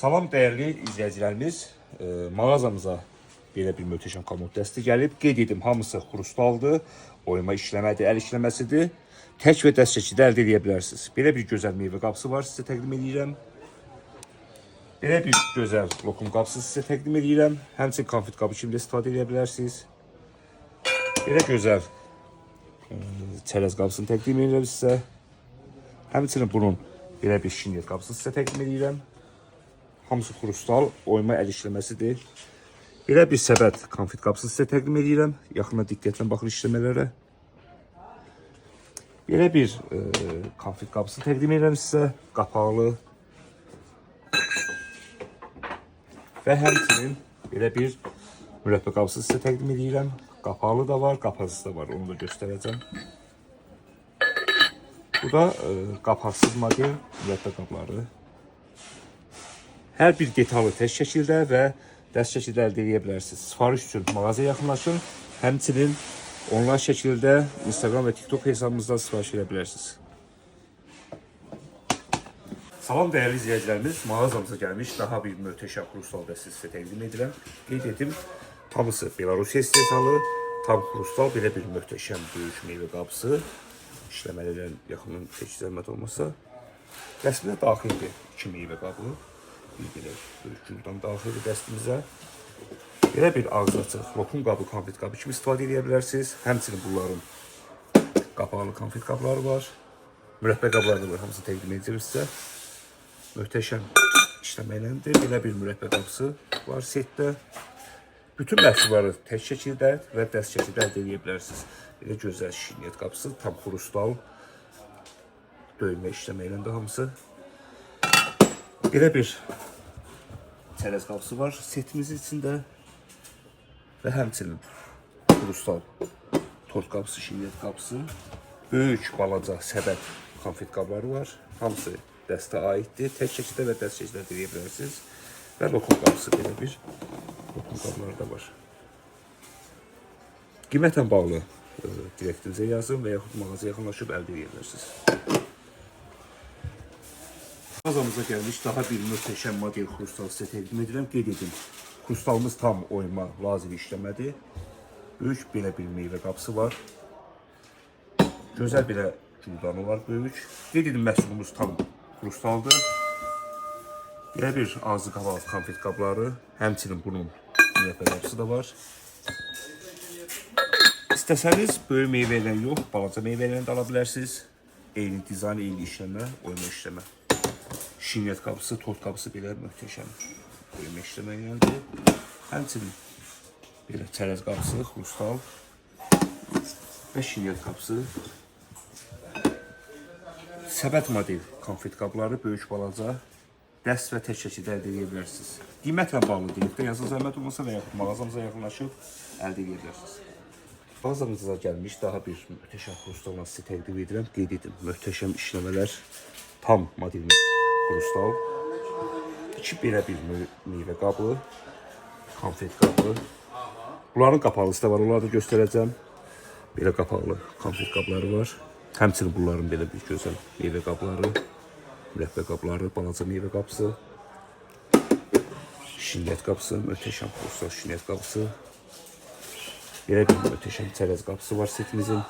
Salam dəyərli izləyicilərimiz, mağazamıza belə bir möhtəşəm komod dəsti gəlib. Qeyd edim, hamısı xrustaldır, oyma işləmədir, əl işləməsidir. Tək və dəst şəkildə əldə edə bilərsiniz. Belə bir gözəl meyvə qapısı var, sizə təqdim edirəm. Belə bir gözəl lokum qapısı sizə təqdim edirəm. Həmçinin konfet qabı kimi də istifadə edə bilərsiniz. Belə gözəl çərəz qapısını təqdim edirəm sizə. Həmçinin bunun belə bir şinyet qapısı sizə təqdim edirəm. Hamısı xrustal, oyma əl işləməsidir. Belə bir səbət konfet qapısı sizə təqdim edirəm. Yaxına diqqətlə baxın işləmələrə. Belə bir konfet qapısı təqdim edirəm sizə. Qapaqlı. Və həmçinin belə bir mürəbbə qapısı sizə təqdim edirəm. Qapaqlı da var, qapaqsız da var. Onu da göstərəcəm. Bu da qapaqsız model mürəbbə qabları. Hər bir detalı tək şəkildə və dəst şəkildə əldə edə bilərsiniz. Sifariş üçün mağazaya yaxınlaşın. Həmçinin onlayn şəkildə Instagram və TikTok hesabımızdan sifariş edə bilərsiniz. Salam dəyərli izləyicilərimiz, mağazamıza gəlmiş daha bir möhtəşəm xrustal dəsti sizə təqdim edirəm. Qeyd edim, hamısı Belarusiya istehsalı, tam xrustal, belə bir möhtəşəm böyük meyvə qabısı. İşləmələrin yaxının tək zəhmət olmasa. Dəstimizə daxildir 2 meyvə qabı. Bir belə böyük güldan daxildir dəstimizə. Belə bir ağzı açıq lokum qabı, konfet qabı kimi istifadə edə bilərsiniz. Həmçinin bunların qapaqlı konfet qabları var. Mürəbbə qabları da var, hamısını təqdim edəcəm sizə. Möhtəşəm işləmələndir. Belə bir mürəbbə qabısı var setdə. Bütün məhsulları tək şəkildə və dəst şəkildə əldə edə bilərsiniz. Belə gözəl şinyet qapısı, tam xrustal döymə işləmələndir hamısı. Belə bir çərəz qapısı var setimizin içində və həmçinin xrustal tort qapısı, şinyet qapısı, böyük balaca səbət konfet qabları var. Hamısı dəstə aiddir. Tək şəkildə və dəst şəkildə əldə edə bilərsiniz. Və lokum qapısı belə bir lokum qabları da var. Qiymətlə bağlı direktivizə yazın və yaxud mağazaya yaxınlaşıb əldə edə bilərsiniz. Mağazamıza gəlmiş daha bir möhtəşəm model xrustal sizə təqdim edirəm. Qeyd edim, xrustalımız tam oyma, lazeri işləmədir. Böyük belə bir meyvə qapısı var. Gözəl belə cüzdanı var böyük. Qeyd edim, məhsulumuz tam xrustaldır. Belə bir ağzı qapalı konfet qabları, həmçinin bunun mürəbbə qapısı da var. İstəsəniz böyük meyvə ilə yox, balaca meyvə ilə də ala bilərsiniz. Eyni dizayn, eyni işləmə, oyma işləmə. Şinyet qapısı, tort qapısı belə möhtəşəm böyümə işləməklədir. Həmçinin belə çərəz qapısı, xrustal və şinyet qapısı. Səbət model konfet qabları, böyük balaca, dəst və tək şəkildə əldə edə bilərsiniz. Qiymətlə bağlı direktdə yazın zəhmət olmasa və yaxud mağazamıza yaxınlaşıb əldə edə bilərsiniz. Mağazamıza gəlmiş daha bir möhtəşəm xrustaldan sizə təqdim edirəm. Qeyd edim, möhtəşəm işləmələr, tam modelimiz xrustal. 2 belə bir meyvə qabı, konfet qabı. Bunların qapaqlısı da var, onları da göstərəcəm. Belə qapaqlı konfet qabları var. Həmçinin bunların belə bir gözəl meyvə qabları, mürəbbə qabları, balaca meyvə qapısı, şinyet qapısı, möhtəşəm xrustal şinyet qapısı. Belə bir möhtəşəm çərəz qapısı var setimizin.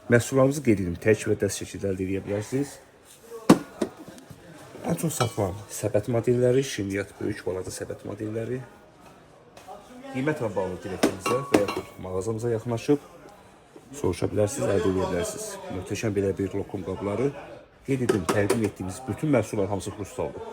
Məhsullarımızı qeyd edim, tək və dəst şəkildə əldə edə bilərsiniz. Ən çox satılan səbət modelləri, şinyet, böyük balaca səbət modelləri. Qiymətlə bağlı direktivimizə və yaxud mağazamıza yaxınlaşıb soruşa bilərsiniz, əldə edə bilərsiniz. Möhtəşəm belə bir lokum qabları. Qeyd edim, təqdim etdiyimiz bütün məhsullar hamısı xrustaldır.